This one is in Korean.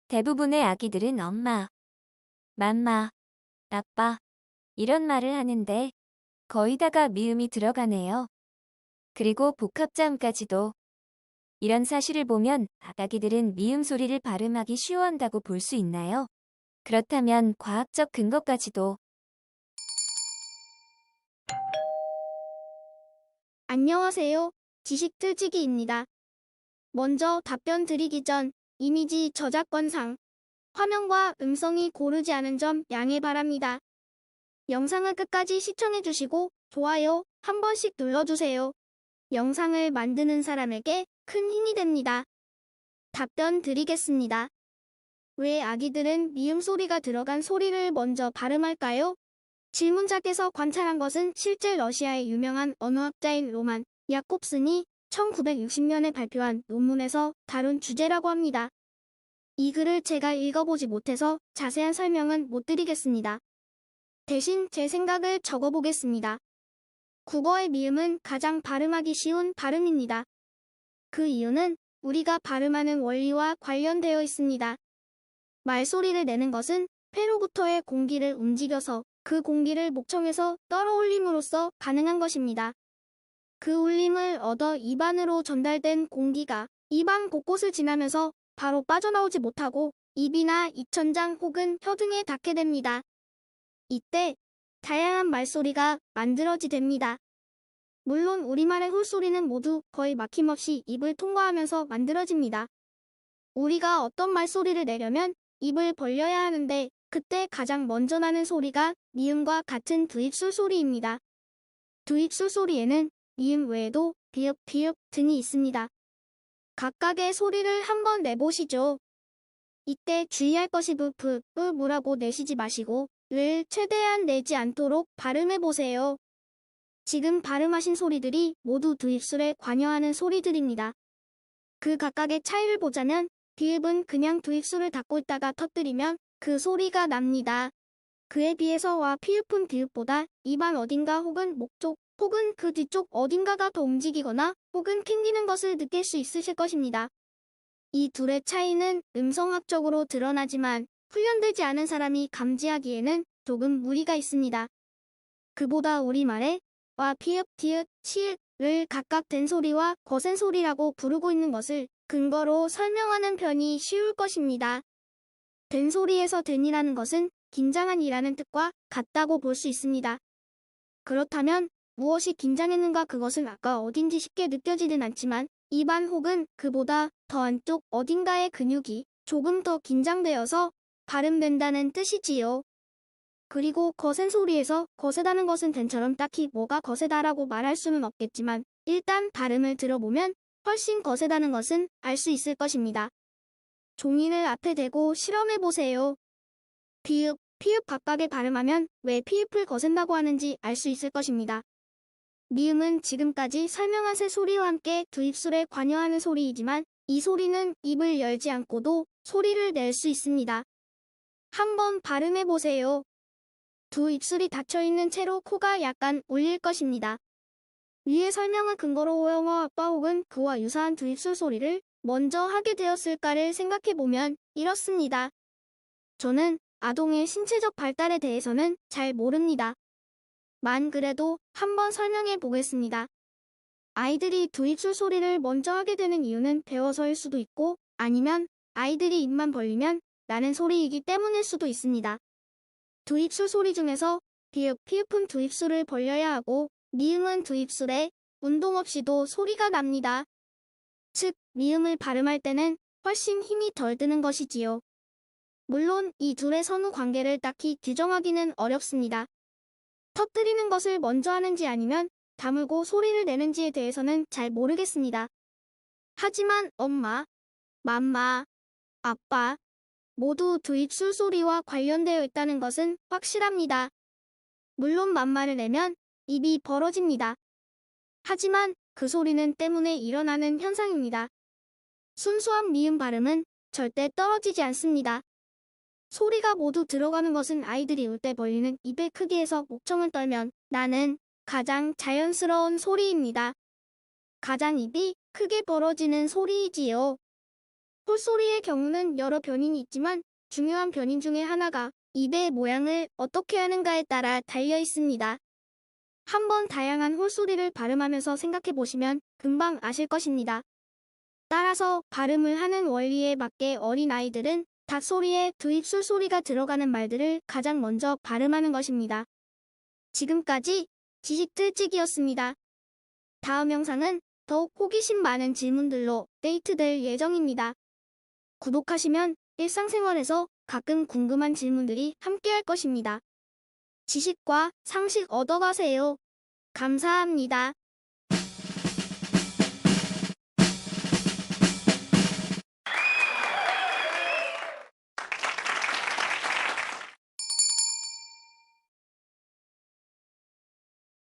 대부분의 아기들은 엄마, 맘마, 아빠 이런 말을 하는데 거의 다가 미음이 들어가네요. 그리고 복합자음까지도. 이런 사실을 보면 아기들은 미음 소리를 발음하기 쉬워한다고 볼 수 있나요? 그렇다면 과학적 근거까지도. 안녕하세요. 지식틀치기입니다. 먼저 답변 드리기 전 이미지 저작권상 화면과 음성이 고르지 않은 점 양해 바랍니다. 영상을 끝까지 시청해주시고 좋아요 한 번씩 눌러주세요. 영상을 만드는 사람에게 큰 힘이 됩니다. 답변 드리겠습니다. 왜 아기들은 미음 소리가 들어간 소리를 먼저 발음할까요? 질문자께서 관찰한 것은 실제 러시아의 유명한 언어학자인 로만 야콥슨이 1960년에 발표한 논문에서 다룬 주제라고 합니다. 이 글을 제가 읽어보지 못해서 자세한 설명은 못 드리겠습니다. 대신 제 생각을 적어보겠습니다. 국어의 미음은 가장 발음하기 쉬운 발음입니다. 그 이유는 우리가 발음하는 원리와 관련되어 있습니다. 말소리를 내는 것은 폐로부터의 공기를 움직여서 그 공기를 목청에서 떨어올림으로써 가능한 것입니다. 그 울림을 얻어 입안으로 전달된 공기가 입안 곳곳을 지나면서 바로 빠져나오지 못하고 입이나 입천장 혹은 혀 등에 닿게 됩니다. 이때 다양한 말소리가 만들어지게 됩니다. 물론 우리말의 홀소리는 모두 거의 막힘없이 입을 통과하면서 만들어집니다. 우리가 어떤 말소리를 내려면 입을 벌려야 하는데 그때 가장 먼저 나는 소리가 미음과 같은 두입술 소리입니다. 두입술 소리에는 미음 외에도 비읍, 비읍 등이 있습니다. 각각의 소리를 한번 내보시죠. 이때 주의할 것이 부프, 무라고 내쉬지 마시고 를 최대한 내지 않도록 발음해보세요. 지금 발음하신 소리들이 모두 두입술에 관여하는 소리들입니다. 그 각각의 차이를 보자면 비읍은 그냥 두입술을 닫고 있다가 터뜨리면 그 소리가 납니다. 그에 비해서 와 피읍은 비읍보다 입안 어딘가 혹은 목 쪽 혹은 그 뒤쪽 어딘가가 더 움직이거나 혹은 캥기는 것을 느낄 수 있으실 것입니다. 이 둘의 차이는 음성학적으로 드러나지만 훈련되지 않은 사람이 감지하기에는 조금 무리가 있습니다. 그보다 우리말에 와 피읍, 디귿, 치읓을 각각 된 소리와 거센 소리라고 부르고 있는 것을 근거로 설명하는 편이 쉬울 것입니다. 된 소리에서 된이라는 것은 긴장한 이라는 뜻과 같다고 볼 수 있습니다. 그렇다면 무엇이 긴장했는가 그것은 아까 어딘지 쉽게 느껴지진 않지만 입안 혹은 그보다 더 안쪽 어딘가의 근육이 조금 더 긴장되어서 발음된다는 뜻이지요. 그리고 거센 소리에서 거세다는 것은 된처럼 딱히 뭐가 거세다라고 말할 수는 없겠지만 일단 발음을 들어보면 훨씬 거세다는 것은 알 수 있을 것입니다. 종이를 앞에 대고 실험해보세요. 비읍, 피읍 각각의 발음하면 왜 피읍을 거센다고 하는지 알 수 있을 것입니다. 미음은 지금까지 설명한 새 소리와 함께 두입술에 관여하는 소리이지만 이 소리는 입을 열지 않고도 소리를 낼 수 있습니다. 한번 발음해보세요. 두 입술이 닫혀있는 채로 코가 약간 울릴 것입니다. 위의 설명을 근거로 영어 아빠 혹은 그와 유사한 두입술 소리를 먼저 하게 되었을까를 생각해보면 이렇습니다. 저는 아동의 신체적 발달에 대해서는 잘 모릅니다. 만 그래도 한번 설명해 보겠습니다. 아이들이 두입술 소리를 먼저 하게 되는 이유는 배워서일 수도 있고 아니면 아이들이 입만 벌리면 나는 소리이기 때문일 수도 있습니다. 두입술 소리 중에서 비읍, 피읍은 두입술을 벌려야 하고 미음은 두입술에 운동 없이도 소리가 납니다. 즉, 미음을 발음할 때는 훨씬 힘이 덜 드는 것이지요. 물론 이 둘의 선후 관계를 딱히 규정하기는 어렵습니다. 터뜨리는 것을 먼저 하는지 아니면 다물고 소리를 내는지에 대해서는 잘 모르겠습니다. 하지만 엄마, 맘마, 아빠 모두 두입술 소리와 관련되어 있다는 것은 확실합니다. 물론 맘마를 내면 입이 벌어집니다. 하지만 그 소리는 때문에 일어나는 현상입니다. 순수한 미음 발음은 절대 떨어지지 않습니다. 소리가 모두 들어가는 것은 아이들이 울 때 벌리는 입의 크기에서 목청을 떨면 나는 가장 자연스러운 소리입니다. 가장 입이 크게 벌어지는 소리이지요. 홀소리의 경우는 여러 변인이 있지만 중요한 변인 중에 하나가 입의 모양을 어떻게 하는가에 따라 달려 있습니다. 한번 다양한 홀소리를 발음하면서 생각해 보시면 금방 아실 것입니다. 따라서 발음을 하는 원리에 맞게 어린아이들은 닭소리에 두 입술 소리가 들어가는 말들을 가장 먼저 발음하는 것입니다. 지금까지 지식틀찌기였습니다. 다음 영상은 더욱 호기심 많은 질문들로 데이트될 예정입니다. 구독하시면 일상생활에서 가끔 궁금한 질문들이 함께할 것입니다. 지식과 상식 얻어가세요. 감사합니다.